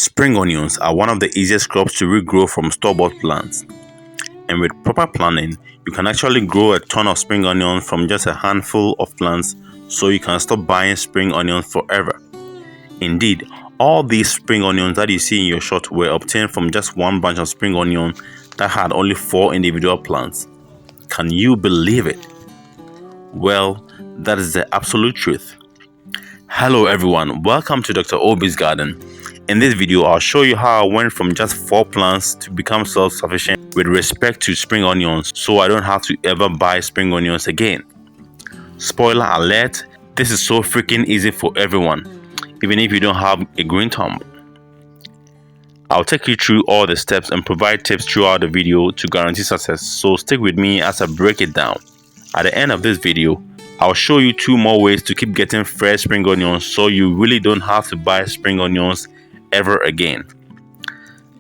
Spring onions are one of the easiest crops to regrow from store-bought plants. And with proper planning, you can actually grow a ton of spring onions from just a handful of plants, so you can stop buying spring onions forever. Indeed, all these spring onions that you see in your shot were obtained from just one bunch of spring onion that had only 4 individual plants. Can you believe it? Well, that is the absolute truth. Hello everyone, welcome to Dr. Obi's garden. In this video, I'll show you how I went from just 4 plants to become self-sufficient with respect to spring onions, so I don't have to ever buy spring onions again. Spoiler alert, this is so freaking easy for everyone, even if you don't have a green thumb. I'll take you through all the steps and provide tips throughout the video to guarantee success, so stick with me as I break it down. At the end of this video, I'll show you 2 more ways to keep getting fresh spring onions so you really don't have to buy spring onions ever again.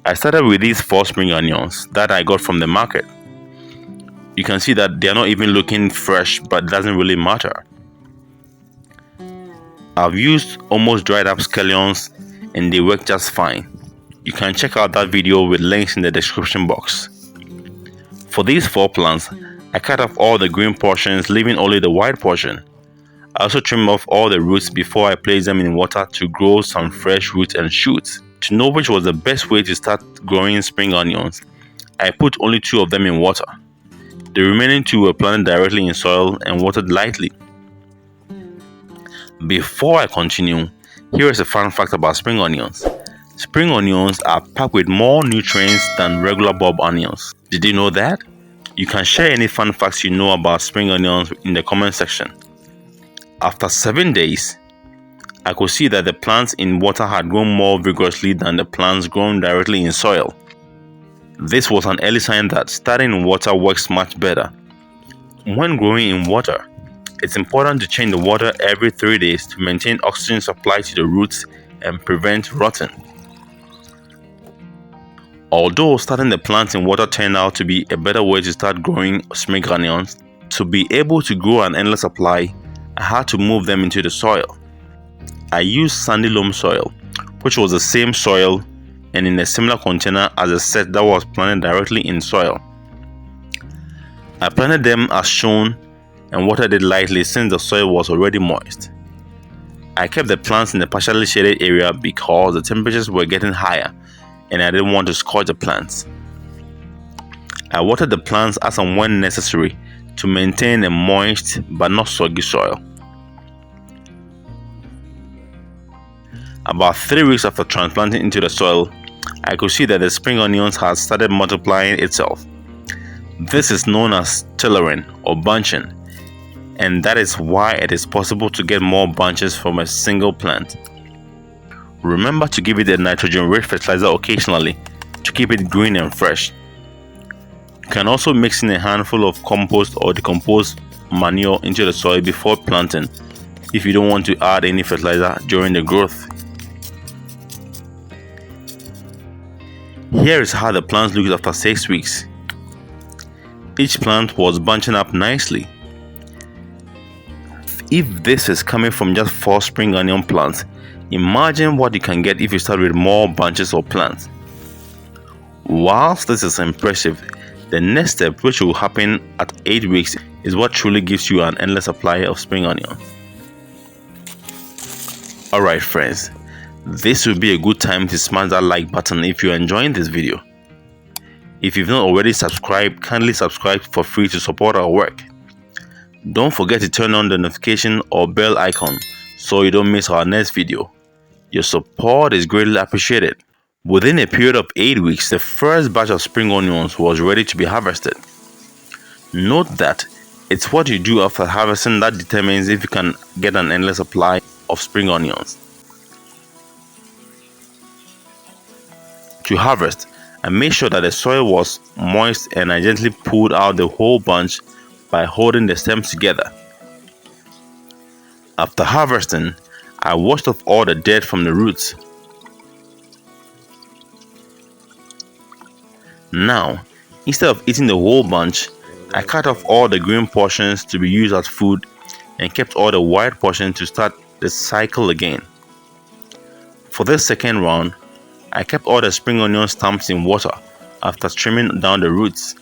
I started with these 4 spring onions that I got from the market. You can see that they're not even looking fresh, but it doesn't really matter. I've used almost dried up scallions and they work just fine. You can check out that video with links in the description box. For these 4 plants, I cut off all the green portions, leaving only the white portion. I also trim off all the roots before I place them in water to grow some fresh roots and shoots. To know which was the best way to start growing spring onions, I put only 2 of them in water. The remaining 2 were planted directly in soil and watered lightly. Before I continue, here is a fun fact about spring onions. Spring onions are packed with more nutrients than regular bulb onions. Did you know that? You can share any fun facts you know about spring onions in the comment section. After 7 days, I could see that the plants in water had grown more vigorously than the plants grown directly in soil. This was an early sign that starting in water works much better. When growing in water, it's important to change the water every 3 days to maintain oxygen supply to the roots and prevent rotting. Although starting the plants in water turned out to be a better way to start growing spring onions, to be able to grow an endless supply, I had to move them into the soil. I used sandy loam soil, which was the same soil and in a similar container as a set that was planted directly in soil. I planted them as shown and watered it lightly since the soil was already moist. I kept the plants in a partially shaded area because the temperatures were getting higher and I didn't want to scorch the plants. I watered the plants as and when necessary to maintain a moist but not soggy soil. About 3 weeks after transplanting into the soil, I could see that the spring onions had started multiplying itself. This is known as tillering or bunching, and that is why it is possible to get more bunches from a single plant. Remember to give it a nitrogen-rich fertilizer occasionally to keep it green and fresh. You can also mix in a handful of compost or decomposed manure into the soil before planting if you don't want to add any fertilizer during the growth. Here is how the plants looked after 6 weeks. Each plant was bunching up nicely. If this is coming from just 4 spring onion plants, imagine what you can get if you start with more bunches or plants. Whilst this is impressive, the next step, which will happen at 8 weeks, is what truly gives you an endless supply of spring onions. Alright friends, this will be a good time to smash that like button if you're enjoying this video. If you've not already subscribed, kindly subscribe for free to support our work. Don't forget to turn on the notification or bell icon so you don't miss our next video. Your support is greatly appreciated. Within a period of 8 weeks, the first batch of spring onions was ready to be harvested. Note that it's what you do after harvesting that determines if you can get an endless supply of spring onions. To harvest, I made sure that the soil was moist and I gently pulled out the whole bunch by holding the stems together. After harvesting, I washed off all the dirt from the roots. Now, instead of eating the whole bunch, I cut off all the green portions to be used as food and kept all the white portions to start the cycle again. For this second round, I kept all the spring onion stamps in water after trimming down the roots.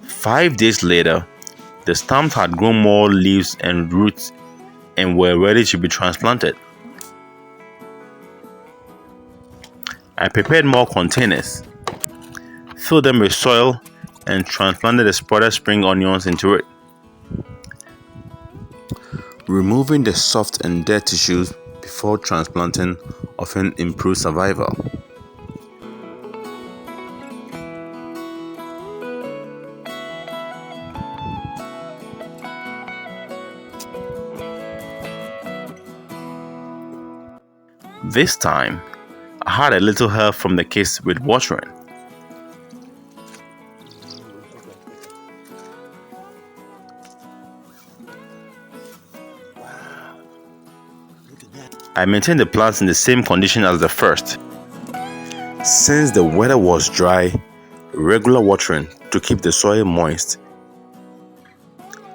Five days later, the stamps had grown more leaves and roots and were ready to be transplanted. I prepared more containers, filled them with soil, and transplanted the sprouted spring onions into it. Removing the soft and dead tissues before transplanting often improves survival. This time, I had a little help from the kids with watering. I maintained the plants in the same condition as the first. Since the weather was dry, regular watering to keep the soil moist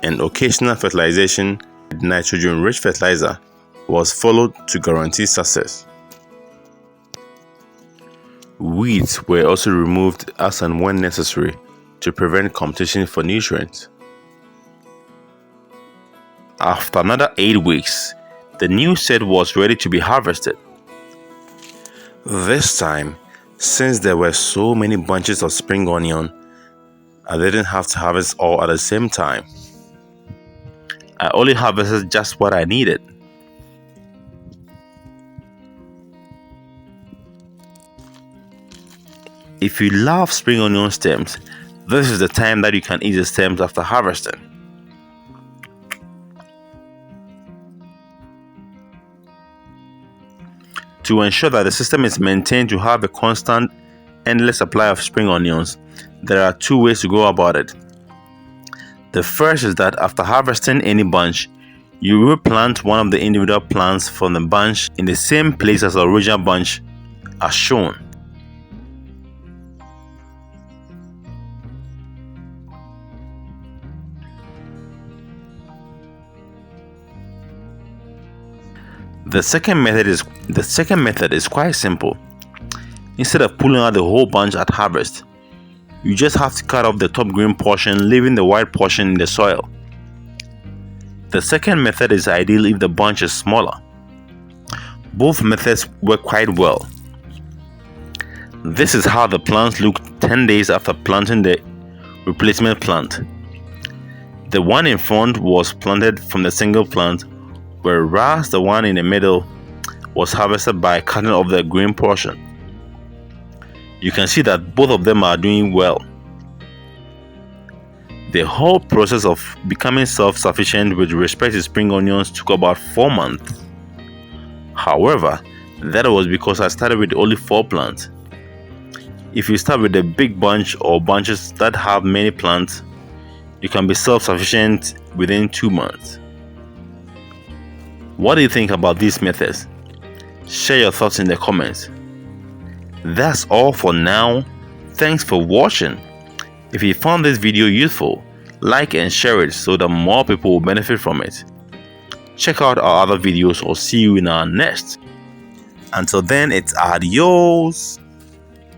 and occasional fertilization with nitrogen-rich fertilizer was followed to guarantee success. Weeds were also removed as and when necessary to prevent competition for nutrients. After another 8 weeks, the new set was ready to be harvested. This time, since there were so many bunches of spring onion, I didn't have to harvest all at the same time. I only harvested just what I needed. If you love spring onion stems, this is the time that you can eat the stems after harvesting. To ensure that the system is maintained to have a constant, endless supply of spring onions, there are 2 ways to go about it. The first is that after harvesting any bunch, you replant one of the individual plants from the bunch in the same place as the original bunch as shown. The second method is quite simple. Instead of pulling out the whole bunch at harvest, you just have to cut off the top green portion, leaving the white portion in the soil. The second method is ideal if the bunch is smaller. Both methods work quite well. This is how the plants look 10 days after planting the replacement plant. The one in front was planted from the single plant, whereas the one in the middle was harvested by cutting off the green portion. You can see that both of them are doing well. The whole process of becoming self-sufficient with respect to spring onions took about 4 months. However, that was because I started with only 4 plants. If you start with a big bunch or bunches that have many plants, you can be self-sufficient within 2 months. What do you think about these methods? Share your thoughts in the comments. That's all for now. Thanks for watching. If you found this video useful, like and share it so that more people will benefit from it. Check out our other videos or see you in our next. Until then, it's adios.